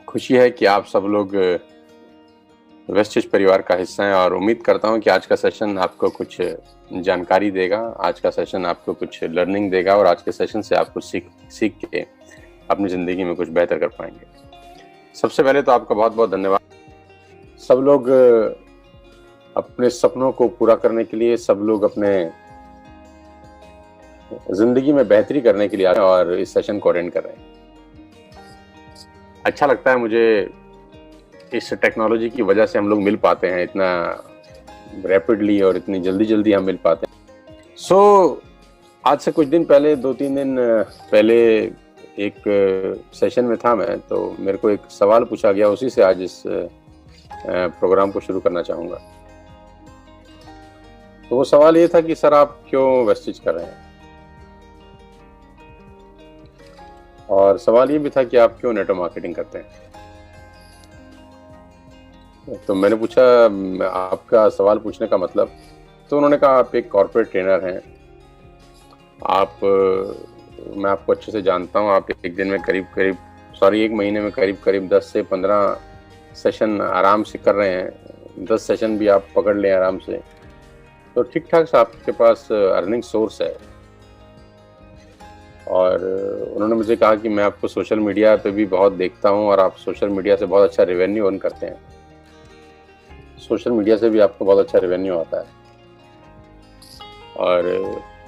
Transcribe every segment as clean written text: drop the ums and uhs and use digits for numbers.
खुशी है कि आप सब लोग वेस्टेज परिवार का हिस्सा हैं और उम्मीद करता हूं कि आज का सेशन आपको कुछ जानकारी देगा, आज का सेशन आपको कुछ लर्निंग देगा और आज के सेशन से आप कुछ सीख के अपनी ज़िंदगी में कुछ बेहतर कर पाएंगे। सबसे पहले तो आपका बहुत बहुत धन्यवाद। सब लोग अपने सपनों को पूरा करने के लिए, सब लोग अपने ज़िंदगी में बेहतरी करने के लिए आए और इस सेशन को अटेंड कर रहे हैं। अच्छा लगता है मुझे, इस टेक्नोलॉजी की वजह से हम लोग मिल पाते हैं इतना रैपिडली और इतनी जल्दी हम मिल पाते हैं। आज से कुछ दिन पहले, 2-3 दिन पहले एक सेशन में था मैं, तो मेरे को एक सवाल पूछा गया, उसी से आज इस प्रोग्राम को शुरू करना चाहूँगा। तो वो सवाल ये था कि सर आप क्यों वेस्टेज कर रहे हैं, और सवाल ये भी था कि आप क्यों नेटवर्क मार्केटिंग करते हैं। तो मैंने पूछा आपका सवाल पूछने का मतलब, तो उन्होंने कहा आप एक कॉर्पोरेट ट्रेनर हैं, मैं आपको अच्छे से जानता हूं, आप एक महीने में करीब 10 से 15 सेशन आराम से कर रहे हैं, 10 सेशन भी आप पकड़ लें आराम से, तो ठीक ठाक से आपके पास अर्निंग सोर्स है। और उन्होंने मुझे कहा कि मैं आपको सोशल मीडिया पे भी बहुत देखता हूं और आप सोशल मीडिया से बहुत अच्छा रेवेन्यू अर्न करते हैं, सोशल मीडिया से भी आपको बहुत अच्छा रेवेन्यू आता है, और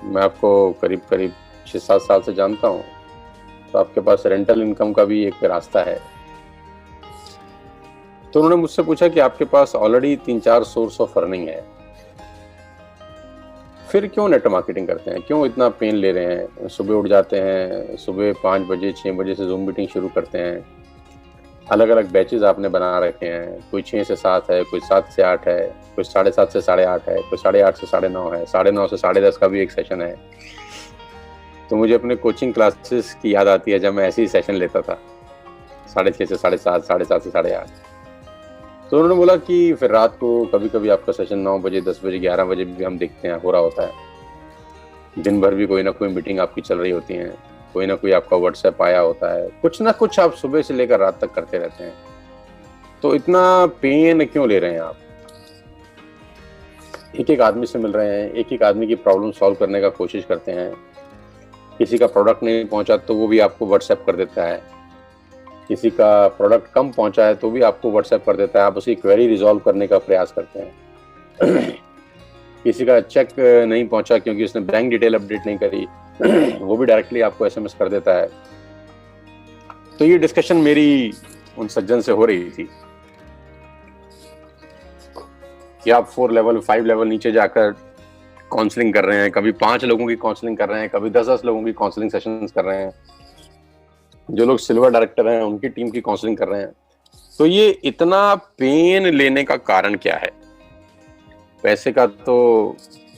मैं आपको करीब 6-7 साल से जानता हूँ, तो आपके पास रेंटल इनकम का भी एक रास्ता है। तो उन्होंने मुझसे पूछा कि आपके पास ऑलरेडी 3-4 सोर्स ऑफ अर्निंग है, फिर क्यों नेटवर्क मार्केटिंग करते हैं, क्यों इतना पेन ले रहे हैं। सुबह उठ जाते हैं, सुबह 5 बजे 6 बजे से जूम मीटिंग शुरू करते हैं, अलग अलग बैचेस आपने बना रखे हैं, कोई 6 से 7 है, कोई 7 से 8 है, कोई 7:30 से 8:30 है, कोई 8:30 से 9:30 है, 9:30 से 10:30 का भी एक सेशन है। तो मुझे अपने कोचिंग क्लासेस की याद आती है, जब मैं ऐसे ही सेशन लेता था 6:30 से 7:30, 7:30 से 8:30। तो उन्होंने बोला कि फिर रात को कभी कभी आपका सेशन 9 बजे, 10 बजे, 11 बजे भी हम देखते हैं हो रहा होता है। दिन भर भी कोई ना कोई मीटिंग आपकी चल रही होती है, कोई ना कोई आपका व्हाट्सएप आया होता है, कुछ ना कुछ आप सुबह से लेकर रात तक करते रहते हैं। तो इतना पेन क्यों ले रहे हैं आप। एक आदमी से मिल रहे हैं, एक आदमी की प्रॉब्लम सॉल्व करने का कोशिश करते हैं, किसी का प्रोडक्ट नहीं पहुंचा तो वो भी आपको व्हाट्सएप कर देता है, किसी का प्रोडक्ट कम पहुंचा है तो भी आपको व्हाट्सएप कर देता है, आप उसकी क्वेरी रिजॉल्व करने का प्रयास करते हैं। किसी का चेक नहीं पहुंचा क्योंकि उसने बैंक डिटेल अपडेट नहीं करी, वो भी डायरेक्टली आपको एसएमएस कर देता है। तो ये डिस्कशन मेरी उन सज्जन से हो रही थी कि आप 4 लेवल 5 लेवल नीचे जाकर काउंसलिंग कर रहे हैं, कभी 5 लोगों की काउंसलिंग कर रहे हैं, कभी 10-10 लोगों की काउंसलिंग सेशंस कर रहे हैं, जो लोग सिल्वर डायरेक्टर हैं उनकी टीम की काउंसलिंग कर रहे हैं। तो ये इतना पेन लेने का कारण क्या है। पैसे का तो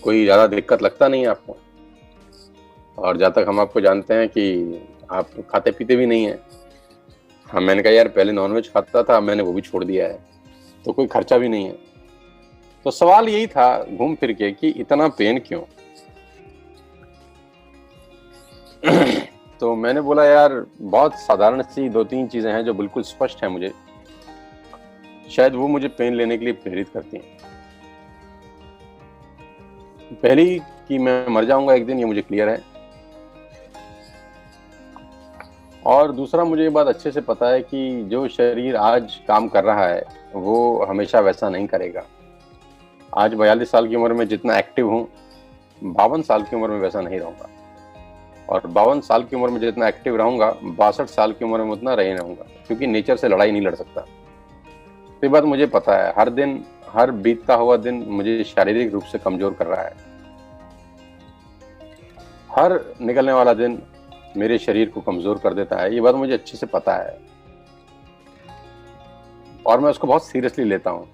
कोई ज्यादा दिक्कत लगता नहीं है आपको, और जहाँ तक हम आपको जानते हैं कि आप खाते पीते भी नहीं है। हाँ, मैंने कहा यार पहले नॉनवेज खाता था, मैंने वो भी छोड़ दिया है, तो कोई खर्चा भी नहीं है। तो सवाल यही था घूम फिर के कि इतना पेन क्यों। तो मैंने बोला यार बहुत साधारण सी 2-3 चीजें हैं जो बिल्कुल स्पष्ट हैं मुझे, शायद वो मुझे पेन लेने के लिए प्रेरित करती हैं। पहली कि मैं मर जाऊंगा एक दिन, ये मुझे क्लियर है, और दूसरा मुझे ये बात अच्छे से पता है कि जो शरीर आज काम कर रहा है वो हमेशा वैसा नहीं करेगा। आज 42 साल की उम्र में जितना एक्टिव हूँ, 52 साल की उम्र में वैसा नहीं रहूंगा, और 52 साल की उम्र में जितना एक्टिव रहूंगा, 62 साल की उम्र में उतना रही रहूंगा, क्योंकि नेचर से लड़ाई नहीं लड़ सकता। तो ये बात मुझे पता है। हर दिन, हर बीतता हुआ दिन मुझे शारीरिक रूप से कमजोर कर रहा है, हर निकलने वाला दिन मेरे शरीर को कमजोर कर देता है। ये बात मुझे अच्छे से पता है और मैं उसको बहुत सीरियसली लेता हूँ।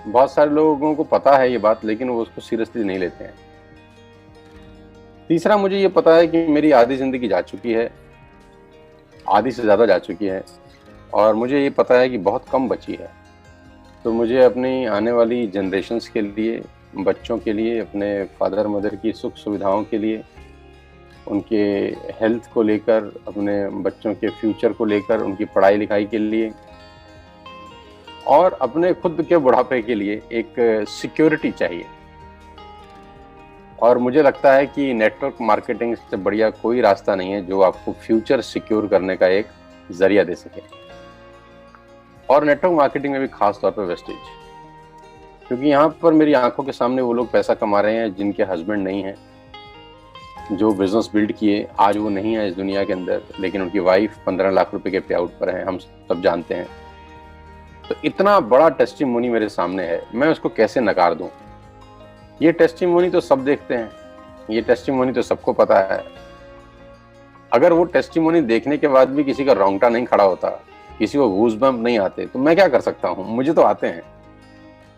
बहुत सारे लोगों को पता है ये बात, लेकिन वो उसको सीरियसली नहीं लेते हैं। तीसरा, मुझे ये पता है कि मेरी आधी जिंदगी जा चुकी है, आधी से ज़्यादा जा चुकी है, और मुझे ये पता है कि बहुत कम बची है। तो मुझे अपनी आने वाली जनरेशन्स के लिए, बच्चों के लिए, अपने फादर मदर की सुख सुविधाओं के लिए उनके हेल्थ को लेकर, अपने बच्चों के फ्यूचर को लेकर, उनकी पढ़ाई लिखाई के लिए और अपने खुद के बुढ़ापे के लिए एक सिक्योरिटी चाहिए। और मुझे लगता है कि नेटवर्क मार्केटिंग से बढ़िया कोई रास्ता नहीं है जो आपको फ्यूचर सिक्योर करने का एक जरिया दे सके। और नेटवर्क मार्केटिंग में भी खास तौर पर वेस्टेज, क्योंकि यहाँ पर मेरी आंखों के सामने वो लोग पैसा कमा रहे हैं जिनके हस्बैंड नहीं हैं, जो बिजनेस बिल्ड किए, आज वो नहीं है इस दुनिया के अंदर, लेकिन उनकी वाइफ 15 लाख रुपए के पे आउट पर है, हम सब जानते हैं। तो इतना बड़ा टेस्टिमोनी मेरे सामने है, मैं उसको कैसे नकार दूं? ये टेस्टिमोनी तो सब देखते हैं, ये टेस्टिमोनी तो सबको पता है। अगर वो टेस्टिमोनी देखने के बाद भी किसी का रोंगटा नहीं खड़ा होता, किसी को गूज़बम्प नहीं आते, तो मैं क्या कर सकता हूँ? मुझे तो आते हैं।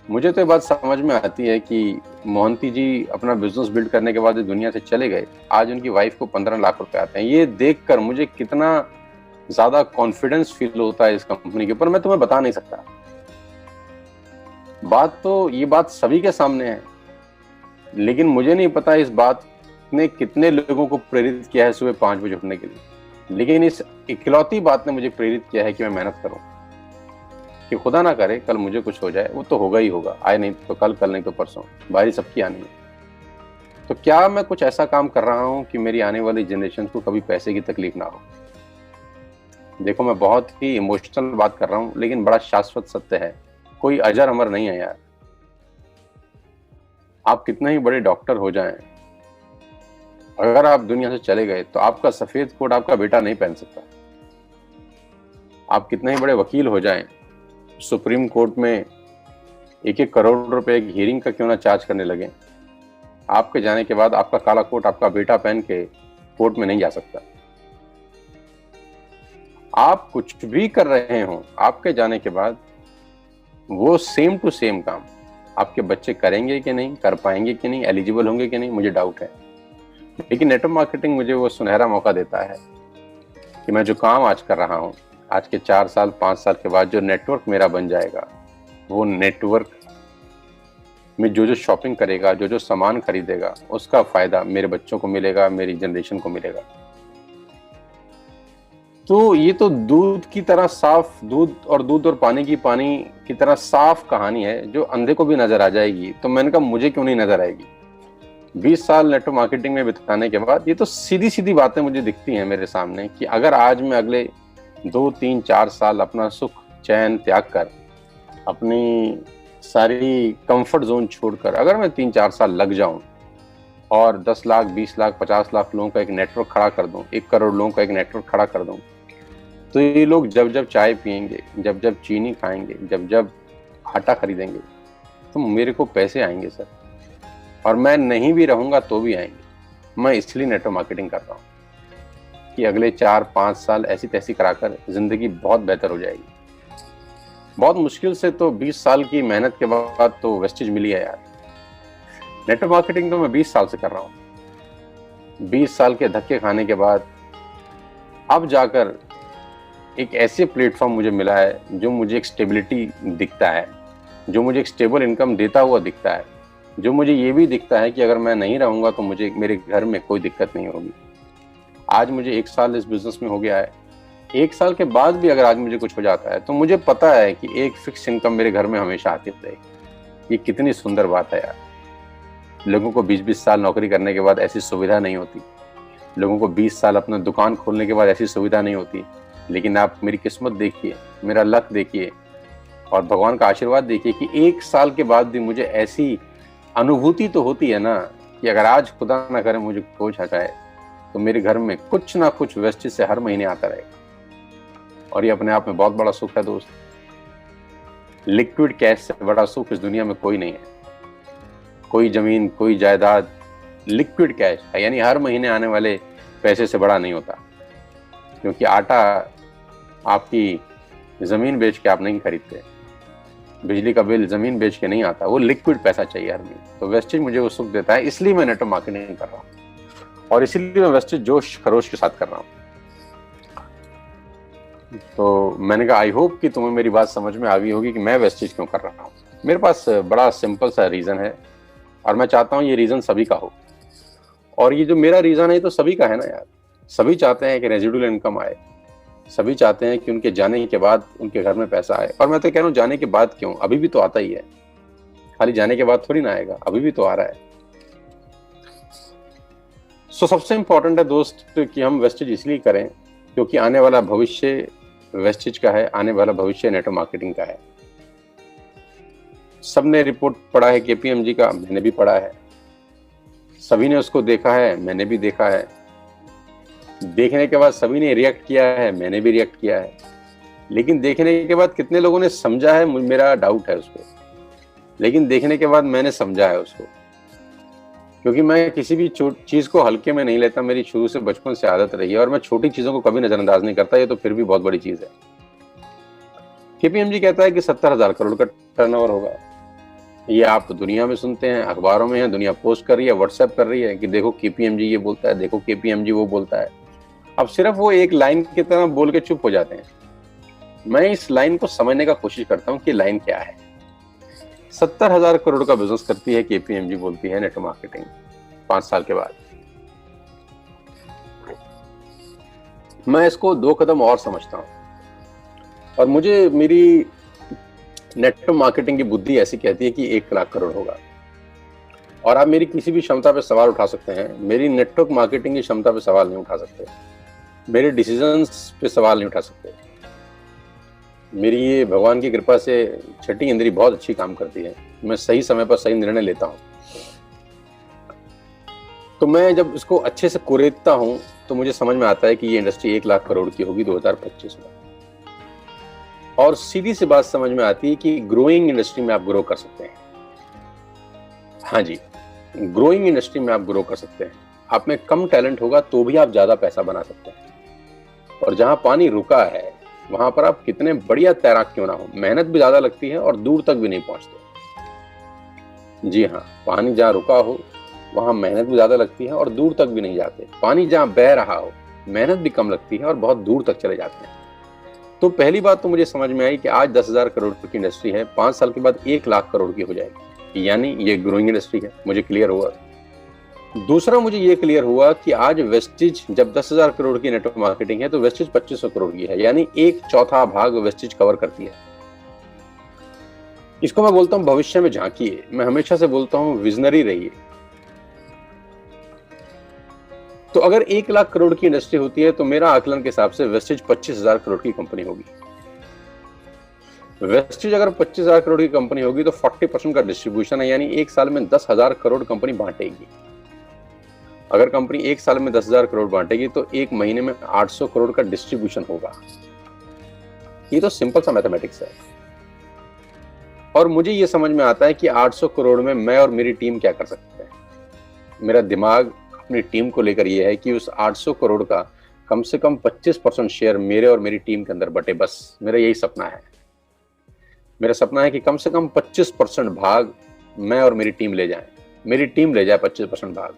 मुझे तो ये बात समझ में आती है कि मोहंती जी अपना बिजनेस बिल्ड करने के बाद दुनिया से चले गए, आज उनकी वाइफ को 15 लाख रुपए आते हैं। ये देखकर मुझे कितना ज्यादा कॉन्फिडेंस फील होता है इस कंपनी के ऊपर, मैं तुम्हें बता नहीं सकता। ये बात सभी के सामने है, लेकिन मुझे नहीं पता इस बात ने कितने लोगों को प्रेरित किया है सुबह 5 बजे उठने के लिए। लेकिन इस इकलौती बात ने मुझे प्रेरित किया है कि मैं मेहनत करूं, कि खुदा ना करे कल मुझे कुछ हो जाए, वो तो होगा ही होगा, आए नहीं तो कल, कल नहीं तो परसों, बारी सबकी आनी है। तो क्या मैं कुछ ऐसा काम कर रहा हूं कि मेरी आने वाली जनरेशन को कभी पैसे की तकलीफ ना हो? देखो, मैं बहुत ही इमोशनल बात कर रहा हूं, लेकिन बड़ा शाश्वत सत्य है, कोई अजर अमर नहीं है यार। आप कितने ही बड़े डॉक्टर हो जाएं, अगर आप दुनिया से चले गए तो आपका सफेद कोट आपका बेटा नहीं पहन सकता। आप कितने ही बड़े वकील हो जाएं, सुप्रीम कोर्ट में 1-1 करोड़ रुपए एक हियरिंग का क्यों ना चार्ज करने लगे, आपके जाने के बाद आपका काला कोट आपका बेटा पहन के कोर्ट में नहीं जा सकता। आप कुछ भी कर रहे हो, आपके जाने के बाद वो सेम टू सेम काम आपके बच्चे करेंगे कि नहीं, कर पाएंगे कि नहीं, एलिजिबल होंगे कि नहीं, मुझे डाउट है। लेकिन नेटवर्क मार्केटिंग मुझे वो सुनहरा मौका देता है कि मैं जो काम आज कर रहा हूँ, आज के 4 साल 5 साल के बाद जो नेटवर्क मेरा बन जाएगा, वो नेटवर्क में जो जो शॉपिंग करेगा, जो जो सामान खरीदेगा, उसका फायदा मेरे बच्चों को मिलेगा, मेरी जनरेशन को मिलेगा। तो ये तो दूध की तरह साफ, दूध और पानी की तरह साफ कहानी है जो अंधे को भी नजर आ जाएगी। तो मैंने कहा मुझे क्यों नहीं नजर आएगी? 20 साल नेटवर्क मार्केटिंग में बिताने के बाद ये तो सीधी सीधी बातें मुझे दिखती हैं मेरे सामने कि अगर आज मैं अगले 2, 3, 4 साल अपना सुख चैन त्याग कर, अपनी सारी कंफर्ट जोन छोड़कर अगर मैं 3-4 साल लग जाऊं और 10 लाख, 20 लाख, 50 लाख लोगों का एक नेटवर्क खड़ा कर दूं, 1 करोड़ लोगों का एक नेटवर्क खड़ा कर दूं, तो ये लोग जब जब चाय पियेंगे, जब जब चीनी खाएंगे, जब जब आटा खरीदेंगे, तो मेरे को पैसे आएंगे सर। और मैं नहीं भी रहूंगा तो भी आएंगे। मैं इसलिए नेटवर्क मार्केटिंग कर रहा हूँ कि अगले 4-5 साल ऐसी तैसी कराकर जिंदगी बहुत बेहतर हो जाएगी। बहुत मुश्किल से तो 20 साल की मेहनत के बाद तो वेस्टेज मिली है यार। नेटवर्क मार्केटिंग तो मैं 20 साल से कर रहा हूँ। 20 साल के धक्के खाने के बाद अब जाकर एक ऐसे प्लेटफॉर्म मुझे मिला है जो मुझे एक स्टेबिलिटी दिखता है, जो मुझे एक स्टेबल इनकम देता हुआ दिखता है, जो मुझे ये भी दिखता है कि अगर मैं नहीं रहूंगा तो मुझे मेरे घर में कोई दिक्कत नहीं होगी। आज मुझे 1 साल इस बिजनेस में हो गया है। 1 साल के बाद भी अगर आज मुझे कुछ हो जाता है तो मुझे पता है कि एक फिक्स इनकम मेरे घर में हमेशा आती रहेगी। ये कितनी सुंदर बात है यार। लोगों को 20-20 साल नौकरी करने के बाद ऐसी सुविधा नहीं होती। लोगों को 20 साल अपना दुकान खोलने के बाद ऐसी सुविधा नहीं होती। लेकिन आप मेरी किस्मत देखिए, मेरा लक देखिए और भगवान का आशीर्वाद देखिए कि 1 साल के बाद भी मुझे ऐसी अनुभूति तो होती है ना कि अगर आज खुदा ना करे मुझे कोच हटाए तो मेरे घर में कुछ ना कुछ वेस्टेज से हर महीने आता रहेगा। और ये अपने आप में बहुत बड़ा सुख है दोस्त। लिक्विड कैश से बड़ा सुख इस दुनिया में कोई नहीं है। कोई जमीन, कोई जायदाद, लिक्विड कैश है, यानी हर महीने आने वाले पैसे से बड़ा नहीं होता। क्योंकि आटा आपकी जमीन बेच के आप नहीं खरीदते, बिजली का बिल जमीन बेच के नहीं आता, वो लिक्विड पैसा चाहिए हर महीने। तो वेस्टेज मुझे वो सुख देता है, इसलिए मैं नेटवर्क मार्केटिंग कर रहा हूँ और इसीलिए मैं वेस्टेज जोश खरोश के साथ कर रहा हूँ। तो मैंने कहा आई होप कि तुम्हें मेरी बात समझ में आ गई होगी कि मैं वेस्टेज क्यों कर रहा हूँ। मेरे पास बड़ा सिंपल सा रीजन है और मैं चाहता हूँ ये रीजन सभी का हो। और ये जो मेरा रीजन है, ये तो सभी का है ना यार। सभी चाहते हैं कि रेजिडुअल इनकम आए, सभी चाहते हैं कि उनके जाने के बाद उनके घर में पैसा आए। और मैं तो कह रहा हूँ जाने के बाद क्यों, अभी भी तो आता ही है, खाली जाने के बाद थोड़ी ना आएगा, अभी भी तो आ रहा है। सो सबसे इंपॉर्टेंट है दोस्त कि हम वेस्टेज इसलिए करें क्योंकि आने वाला भविष्य वेस्टेज का है, आने वाला भविष्य नेटवर्क मार्केटिंग का है। सबने रिपोर्ट पढ़ा है केपीएमजी का, मैंने भी पढ़ा है, सभी ने उसको देखा है, मैंने भी देखा है। देखने के बाद सभी ने रिएक्ट किया है, मैंने भी रिएक्ट किया है। लेकिन देखने के बाद कितने लोगों ने समझा है, मेरा डाउट है उसको। लेकिन देखने के बाद मैंने समझा है उसको, क्योंकि मैं किसी भी चीज को हल्के में नहीं लेता। मेरी शुरू से बचपन से आदत रही है और मैं छोटी चीजों को कभी नजरअंदाज नहीं करता। ये तो फिर भी बहुत बड़ी चीज है। केपीएमजी कहता है कि 70,000 करोड़ का टर्नओवर होगा। ये आप तो दुनिया में सुनते हैं, अखबारों में है, दुनिया पोस्ट कर रही है, व्हाट्सएप कर रही है कि देखो केपीएमजी ये बोलता है, देखो केपीएमजी वो बोलता है। अब सिर्फ वो एक लाइन की तरह बोल के चुप हो जाते हैं। मैं इस लाइन को समझने का कोशिश करता हूँ कि लाइन क्या है। 70,000 करोड़ का बिजनेस करती है केपीएमजी, बोलती है नेटवर्क मार्केटिंग 5 साल के बाद। मैं इसको 2 कदम और समझता हूँ और मुझे मेरी नेटवर्क मार्केटिंग की बुद्धि ऐसी कहती है कि 1 लाख करोड़ होगा। और आप मेरी किसी भी क्षमता पे सवाल उठा सकते हैं, मेरी नेटवर्क मार्केटिंग की क्षमता पे सवाल नहीं उठा सकते, मेरे डिसीजंस पे सवाल नहीं उठा सकते। मेरी ये भगवान की कृपा से छठी इंद्री बहुत अच्छी काम करती है, मैं सही समय पर सही निर्णय लेता हूँ। तो मैं जब इसको अच्छे से कुरेदता हूँ तो मुझे समझ में आता है कि ये इंडस्ट्री 1 लाख करोड़ की होगी 2025 में। और सीधी सी बात समझ में आती है कि ग्रोइंग इंडस्ट्री में आप ग्रो कर सकते हैं। हाँ जी, ग्रोइंग इंडस्ट्री में आप ग्रो कर सकते हैं। आप में कम टैलेंट होगा तो भी आप ज्यादा पैसा बना सकते हैं। और जहां पानी रुका है वहां पर आप कितने बढ़िया तैराक क्यों ना हो, मेहनत भी ज्यादा लगती है और दूर तक भी नहीं पहुंचते। जी हाँ, पानी जहां रुका हो वहां मेहनत भी ज्यादा लगती है और दूर तक भी नहीं जाते। पानी जहां बह रहा हो मेहनत भी कम लगती है और बहुत दूर तक चले जाते हैं। तो पहली बात तो मुझे समझ में आई कि आज 10,000 करोड़ की इंडस्ट्री है, 5 साल के बाद 1 लाख करोड़ की हो जाएगी, यानी ये ग्रोइंग इंडस्ट्री है। मुझे क्लियर हुआ। दूसरा मुझे ये क्लियर हुआ कि आज वेस्टेज जब 10,000 करोड़ की नेटवर्क मार्केटिंग है तो वेस्टेज 2500 करोड़ की है, यानी 1/4 भाग वेस्टेज कवर करती है। इसको मैं बोलता हूं भविष्य में झांकिए। मैं हमेशा से बोलता हूं विजनरी रहिए। तो अगर 1 लाख करोड़ की इंडस्ट्री होती है तो मेरा आकलन के हिसाब से वेस्टेज 25,000 करोड़ की कंपनी होगी। वेस्टेज अगर 25,000 करोड़ की कंपनी होगी तो 40% का डिस्ट्रीब्यूशन है, यानी 1 साल में 10,000 करोड़ कंपनी बांटेगी। अगर कंपनी 1 साल में 10,000 करोड़ बांटेगी तो 1 महीने में 800 करोड़ का डिस्ट्रीब्यूशन होगा। ये तो सिंपल सा मैथमेटिक्स है। और मुझे ये समझ में आता है कि 800 करोड़ में मैं और मेरी टीम क्या कर सकते हैं। मेरा दिमाग अपनी टीम को लेकर ये है कि उस 800 करोड़ का कम से कम 25% शेयर मेरे और मेरी टीम के अंदर बटे। बस मेरा यही सपना है। मेरा सपना है कि कम से कम 25% भाग मैं और मेरी टीम ले जाएं, मेरी टीम ले जाए 25% भाग,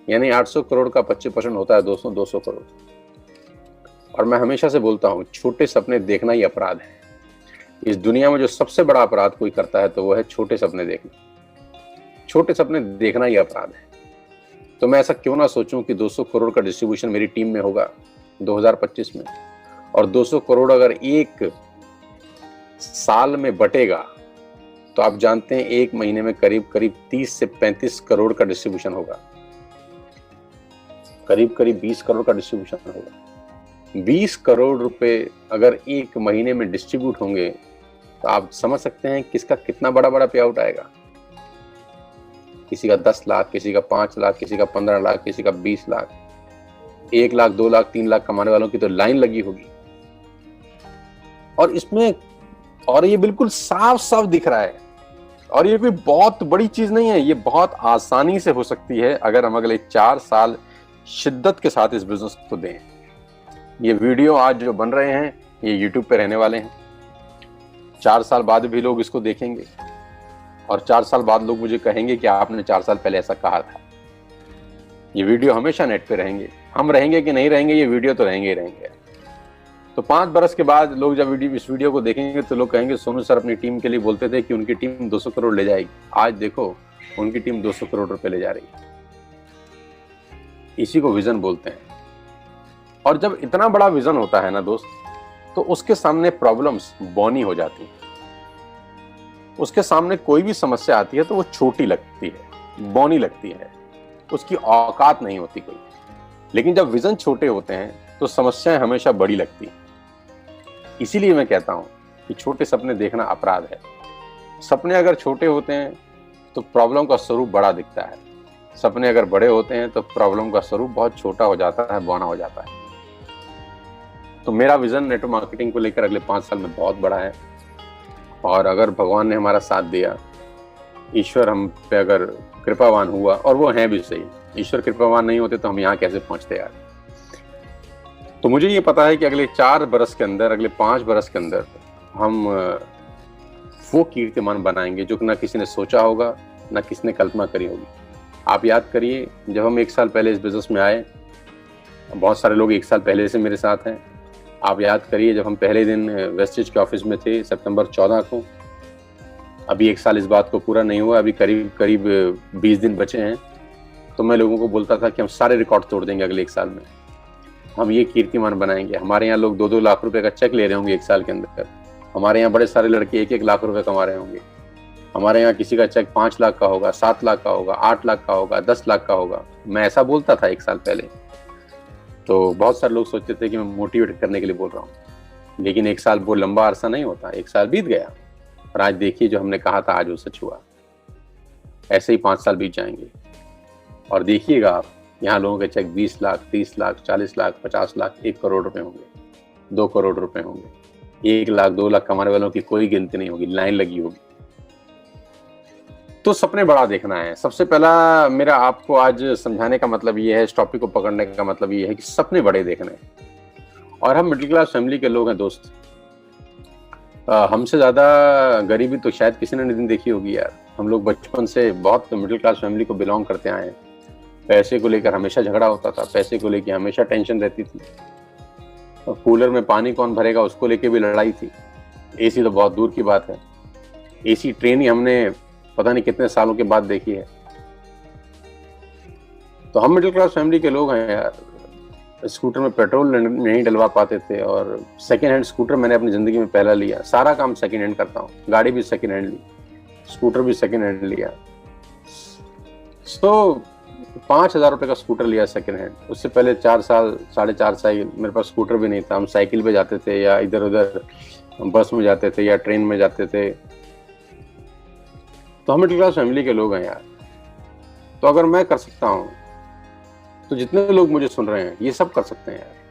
यानी 800 करोड़ का 25% होता है दोस्तों 200 करोड़। और मैं हमेशा से बोलता हूं छोटे सपने देखना ही अपराध है। इस दुनिया में जो सबसे बड़ा अपराध कोई करता है तो वो है छोटे सपने देखना। छोटे सपने देखना ही अपराध है। तो मैं ऐसा क्यों ना सोचूं कि 200 करोड़ का डिस्ट्रीब्यूशन मेरी टीम में होगा 2025 में, और 200 करोड़ अगर 1 साल में बटेगा तो आप जानते हैं 1 महीने में करीब करीब 30 से 35 करोड़ का डिस्ट्रीब्यूशन होगा। करीब करीब 20 करोड़ का डिस्ट्रीब्यूशन होगा। 20 करोड़ रुपए अगर 1 महीने में डिस्ट्रीब्यूट होंगे तो आप समझ सकते हैं किसका कितना बड़ा बड़ा पे आउट आएगा। किसी का 10 लाख, किसी का 5 लाख, किसी का 15 लाख, किसी का 20 लाख, 1 लाख, 2 लाख, 3 लाख कमाने वालों की तो लाइन लगी होगी। और इसमें और ये बिल्कुल साफ साफ दिख रहा है। और ये कोई बहुत बड़ी चीज नहीं है, ये बहुत आसानी से हो सकती है अगर हम अगले 4 साल शिद्दत के साथ इस बिजनेस को दें। ये वीडियो आज जो बन रहे हैं ये यूट्यूब पे रहने वाले हैं। 4 साल बाद भी लोग इसको देखेंगे और 4 साल बाद लोग मुझे कहेंगे कि आपने 4 साल पहले ऐसा कहा था। ये वीडियो हमेशा नेट पे रहेंगे। हम रहेंगे कि नहीं रहेंगे, ये वीडियो तो रहेंगे ही रहेंगे। तो 5 बरस के बाद लोग जब इस वीडियो को देखेंगे तो लोग कहेंगे सोनू सर अपनी टीम के लिए बोलते थे कि उनकी टीम 200 करोड़ ले जाएगी। आज देखो उनकी टीम 200 करोड़ रुपए ले जा रही है। इसी को विजन बोलते हैं। और जब इतना बड़ा विजन होता है ना दोस्त, तो उसके सामने प्रॉब्लम्स बौनी हो जाती हैं। उसके सामने कोई भी समस्या आती है तो वो छोटी लगती है, बौनी लगती है, उसकी औकात नहीं होती कोई। लेकिन जब विजन छोटे होते हैं तो समस्याएं हमेशा बड़ी लगती हैं। इसीलिए मैं कहता हूं कि छोटे सपने देखना अपराध है। सपने अगर छोटे होते हैं तो प्रॉब्लम का स्वरूप बड़ा दिखता है, सपने अगर बड़े होते हैं तो प्रॉब्लम का स्वरूप बहुत छोटा हो जाता है, बौना हो जाता है। तो मेरा विजन नेटवर्क मार्केटिंग को लेकर अगले 5 साल में बहुत बड़ा है। और अगर भगवान ने हमारा साथ दिया, ईश्वर हम पे अगर कृपावान हुआ, और वो हैं भी सही, ईश्वर कृपावान नहीं होते तो हम यहाँ कैसे पहुंचते यार। तो मुझे ये पता है कि अगले 4 बरस के अंदर, अगले 5 बरस के अंदर हम वो कीर्तिमान बनाएंगे जो ना किसी ने सोचा होगा, ना किसी ने कल्पना करी होगी। आप याद करिए, जब हम 1 साल पहले इस बिजनेस में आए, बहुत सारे लोग 1 साल पहले से मेरे साथ हैं। आप याद करिए, जब हम पहले दिन वेस्टेज के ऑफिस में थे सितंबर 14 को, अभी 1 साल इस बात को पूरा नहीं हुआ, अभी करीब करीब 20 दिन बचे हैं। तो मैं लोगों को बोलता था कि हम सारे रिकॉर्ड तोड़ देंगे अगले 1 साल में, हम ये कीर्तिमान बनाएंगे। हमारे यहाँ लोग 2-2 लाख रुपए का चेक ले रहे होंगे 1 साल के अंदर। हमारे यहाँ बड़े सारे लड़के 1-1 लाख रुपए कमा रहे होंगे। हमारे यहाँ किसी का चेक 5 लाख का होगा, 7 लाख का होगा, 8 लाख का होगा, 10 लाख का होगा। मैं ऐसा बोलता था 1 साल पहले, तो बहुत सारे लोग सोचते थे कि मैं मोटिवेट करने के लिए बोल रहा हूँ। लेकिन 1 साल वो लंबा अरसा नहीं होता, 1 साल बीत गया और आज देखिए जो हमने कहा था आज वो सच हुआ। ऐसे ही 5 साल बीत जाएंगे और देखिएगा आप, यहाँ लोगों के चेक 20 लाख, 30 लाख, 40 लाख, 50 लाख, 1 करोड़ रुपए होंगे, 2 करोड़ रुपए होंगे। 1 लाख, 2 लाख कमाने वालों की कोई गिनती नहीं होगी, लाइन लगी होगी। तो सपने बड़ा देखना है। सबसे पहला मेरा आपको आज समझाने का मतलब ये है, इस टॉपिक को पकड़ने का मतलब ये है कि सपने बड़े देखने हैं। और हम मिडिल क्लास फैमिली के लोग हैं दोस्त। हमसे ज्यादा गरीबी तो शायद किसी ने नहीं देखी होगी यार। हम लोग बचपन से बहुत मिडिल क्लास फैमिली को बिलोंग करते आए हैं। पैसे को लेकर हमेशा झगड़ा होता था, पैसे को लेकर हमेशा टेंशन रहती थी। कूलर में पानी कौन भरेगा उसको लेके भी लड़ाई थी। एसी तो बहुत दूर की बात है। एसी ट्रेन ही हमने पता नहीं कितने सालों के बाद देखी है। तो हम मिडिल क्लास फैमिली के लोग हैं यार। स्कूटर में पेट्रोल नहीं डलवा पाते थे और सेकेंड हैंड स्कूटर मैंने अपनी जिंदगी में पहला लिया। सारा काम सेकेंड हैंड करता हूँ, गाड़ी भी सेकेंड हैंड ली, स्कूटर भी सेकेंड हैंड लिया। तो 5,000 रुपए का स्कूटर लिया सेकेंड हैंड। उससे पहले 4 साल, 4.5 साल मेरे पास स्कूटर भी नहीं था। हम साइकिल पे जाते थे या इधर उधर बस में जाते थे या ट्रेन में जाते थे। तो हम मिडिल क्लास फैमिली के लोग हैं यार। तो अगर मैं कर सकता हूँ तो जितने लोग मुझे सुन रहे हैं ये सब कर सकते हैं यार।